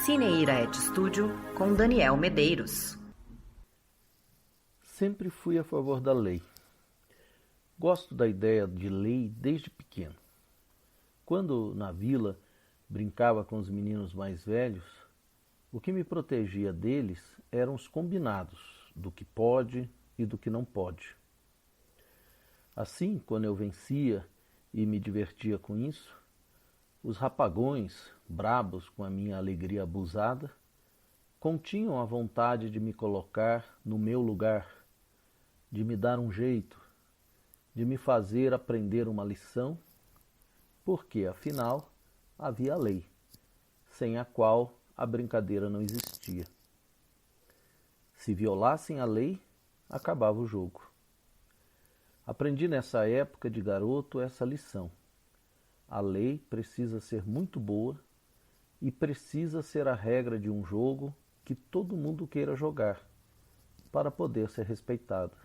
Cineira Studio com Daniel Medeiros. Sempre fui a favor da lei. Gosto da ideia de lei desde pequeno. Quando, na vila, brincava com os meninos mais velhos, o que me protegia deles eram os combinados do que pode e do que não pode. Assim, quando eu vencia e me divertia com isso, os rapagões, brabos com a minha alegria abusada, continham a vontade de me colocar no meu lugar, de me dar um jeito, de me fazer aprender uma lição, porque, afinal, havia a lei, sem a qual a brincadeira não existia. Se violassem a lei, acabava o jogo. Aprendi nessa época de garoto essa lição. A lei precisa ser muito boa e precisa ser a regra de um jogo que todo mundo queira jogar, para poder ser respeitado.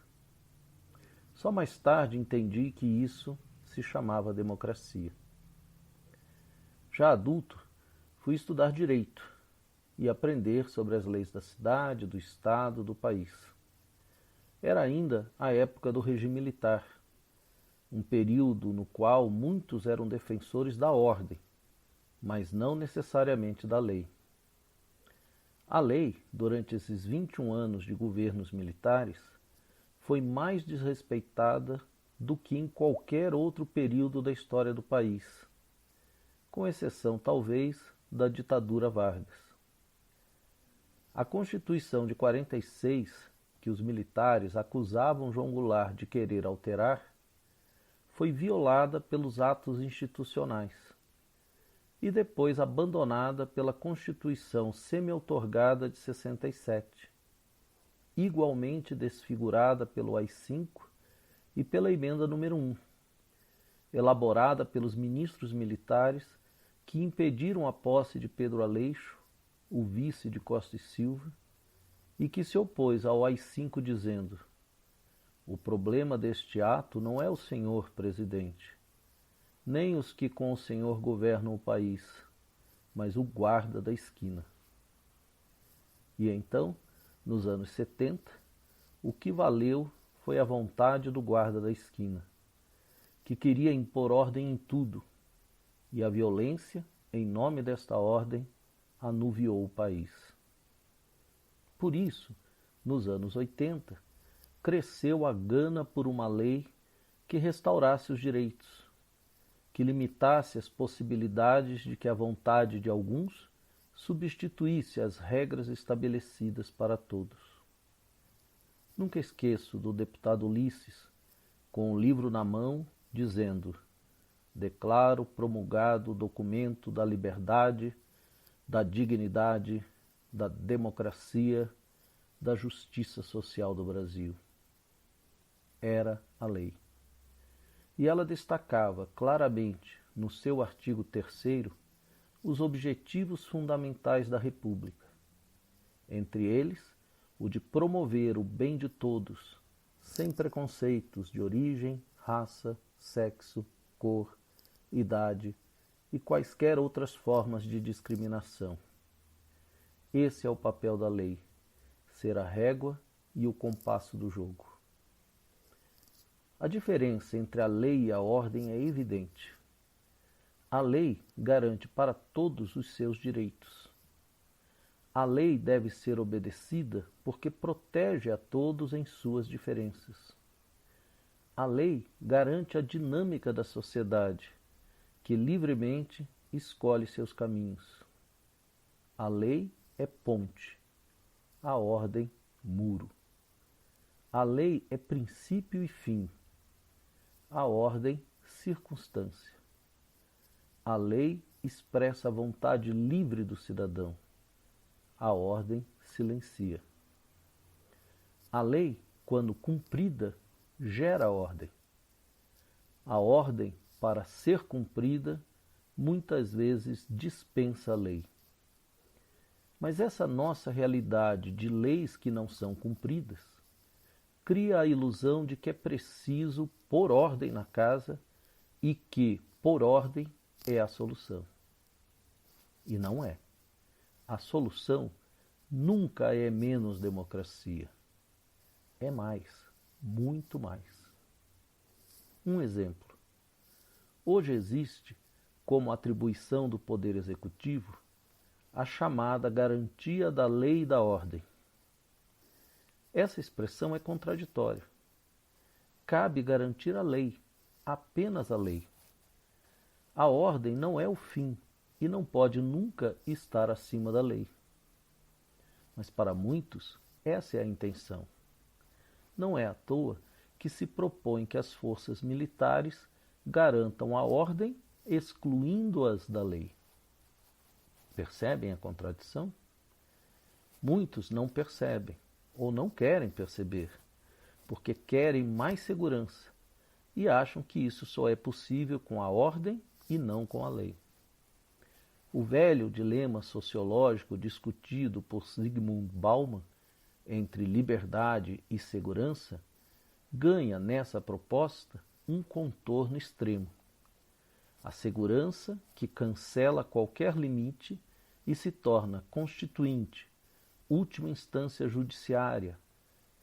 Só mais tarde entendi que isso se chamava democracia. Já adulto, fui estudar direito e aprender sobre as leis da cidade, do estado, do país. Era ainda a época do regime militar, um período no qual muitos eram defensores da ordem, mas não necessariamente da lei. A lei, durante esses 21 anos de governos militares, foi mais desrespeitada do que em qualquer outro período da história do país, com exceção, talvez, da ditadura Vargas. A Constituição de 46, que os militares acusavam João Goulart de querer alterar, foi violada pelos atos institucionais e depois abandonada pela Constituição semi-outorgada de 67, igualmente desfigurada pelo AI-5 e pela emenda número 1, elaborada pelos ministros militares que impediram a posse de Pedro Aleixo, o vice de Costa e Silva, e que se opôs ao AI-5 dizendo: o problema deste ato não é o senhor presidente, nem os que com o senhor governam o país, mas o guarda da esquina. E então, nos anos 70, o que valeu foi a vontade do guarda da esquina, que queria impor ordem em tudo, e a violência, em nome desta ordem, anuviou o país. Por isso, nos anos 80, cresceu a gana por uma lei que restaurasse os direitos, que limitasse as possibilidades de que a vontade de alguns substituísse as regras estabelecidas para todos. Nunca esqueço do deputado Ulisses, com o livro na mão, dizendo: declaro promulgado o documento da liberdade, da dignidade, da democracia, da justiça social do Brasil. Era a lei. E ela destacava claramente, no seu artigo 3º, os objetivos fundamentais da República. Entre eles, o de promover o bem de todos, sem preconceitos de origem, raça, sexo, cor, idade e quaisquer outras formas de discriminação. Esse é o papel da lei, ser a régua e o compasso do jogo. A diferença entre a lei e a ordem é evidente. A lei garante para todos os seus direitos. A lei deve ser obedecida porque protege a todos em suas diferenças. A lei garante a dinâmica da sociedade, que livremente escolhe seus caminhos. A lei é ponte, a ordem, muro. A lei é princípio e fim, a ordem, circunstância. A lei expressa a vontade livre do cidadão, a ordem silencia. A lei, quando cumprida, gera ordem. A ordem, para ser cumprida, muitas vezes dispensa a lei. Mas essa nossa realidade de leis que não são cumpridas cria a ilusão de que é preciso pôr ordem na casa e que, por ordem, é a solução. E não é. A solução nunca é menos democracia. É mais, muito mais. Um exemplo. Hoje existe, como atribuição do Poder Executivo, a chamada garantia da lei e da ordem. Essa expressão é contraditória. Cabe garantir a lei, apenas a lei. A ordem não é o fim e não pode nunca estar acima da lei. Mas para muitos, essa é a intenção. Não é à toa que se propõe que as forças militares garantam a ordem, excluindo-as da lei. Percebem a contradição? Muitos não percebem, ou não querem perceber, porque querem mais segurança e acham que isso só é possível com a ordem e não com a lei. O velho dilema sociológico discutido por Zygmunt Bauman entre liberdade e segurança ganha nessa proposta um contorno extremo. A segurança que cancela qualquer limite e se torna constituinte, última instância judiciária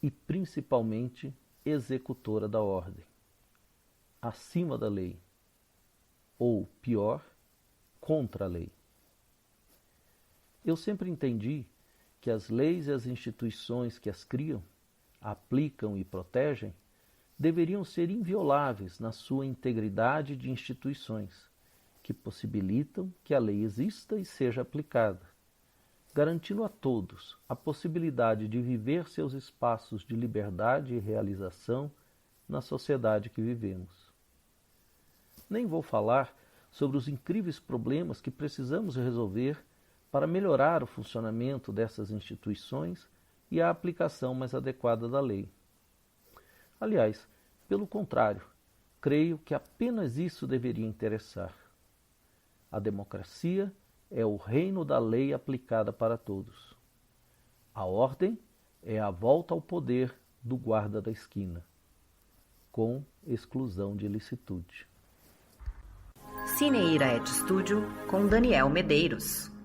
e principalmente executora da ordem, acima da lei, ou pior, contra a lei. Eu sempre entendi que as leis e as instituições que as criam, aplicam e protegem deveriam ser invioláveis na sua integridade de instituições, que possibilitam que a lei exista e seja aplicada, garantindo a todos a possibilidade de viver seus espaços de liberdade e realização na sociedade que vivemos. Nem vou falar sobre os incríveis problemas que precisamos resolver para melhorar o funcionamento dessas instituições e a aplicação mais adequada da lei. Aliás, pelo contrário, creio que apenas isso deveria interessar. A democracia é o reino da lei aplicada para todos. A ordem é a volta ao poder do guarda da esquina, com exclusão de ilicitude. Cine Iraete Studio com Daniel Medeiros.